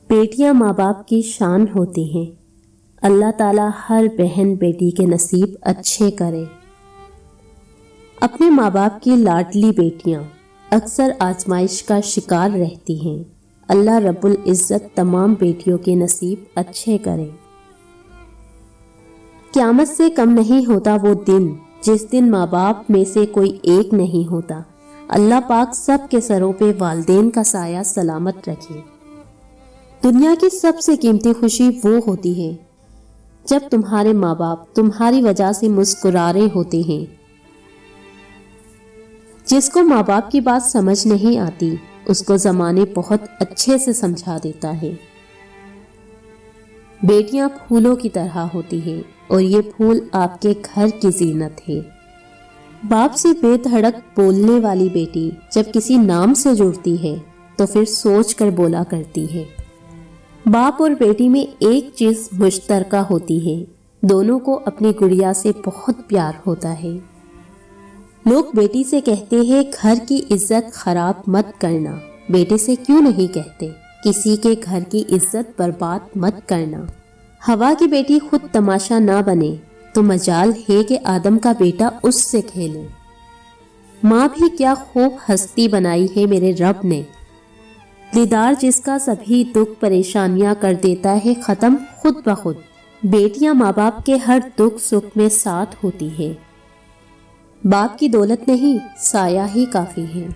بیٹیاں ماں باپ کی شان ہوتی ہیں۔ اللہ تعالیٰ ہر بہن بیٹی کے نصیب اچھے کرے۔ اپنے ماں باپ کی لاڈلی بیٹیاں اکثر آزمائش کا شکار رہتی ہیں۔ اللہ رب العزت تمام بیٹیوں کے نصیب اچھے کرے۔ قیامت سے کم نہیں ہوتا وہ دن جس دن ماں باپ میں سے کوئی ایک نہیں ہوتا۔ اللہ پاک سب کے سروں پہ والدین کا سایہ سلامت رکھے۔ دنیا کی سب سے قیمتی خوشی وہ ہوتی ہے جب تمہارے ماں باپ تمہاری وجہ سے مسکرا رہے ہوتے ہیں۔ جس کو ماں باپ کی بات سمجھ نہیں آتی اس کو زمانے بہت اچھے سے سمجھا دیتا ہے۔ بیٹیاں پھولوں کی طرح ہوتی ہیں اور یہ پھول آپ کے گھر کی زینت ہے۔ باپ سے بے دھڑک بولنے والی بیٹی جب کسی نام سے جڑتی ہے تو پھر سوچ کر بولا کرتی ہے۔ باپ اور بیٹی میں ایک چیز مشترکہ ہوتی ہے، دونوں کو اپنی گڑیا سے بہت پیار ہوتا ہے۔ لوگ بیٹی سے کہتے ہیں گھر کی عزت خراب مت کرنا، بیٹے سے کیوں نہیں کہتے کسی کے گھر کی عزت برباد مت کرنا۔ ہوا کی بیٹی خود تماشا نہ بنے تو مجال ہے کہ آدم کا بیٹا اس سے کھیلے۔ ماں بھی کیا خوب ہستی بنائی ہے میرے رب نے، دیدار جس کا سبھی دکھ پریشانیاں کر دیتا ہے ختم خود بخود۔ بیٹیاں ماں باپ کے ہر دکھ سکھ میں ساتھ ہوتی ہے۔ باپ کی دولت نہیں، سایہ ہی کافی ہے۔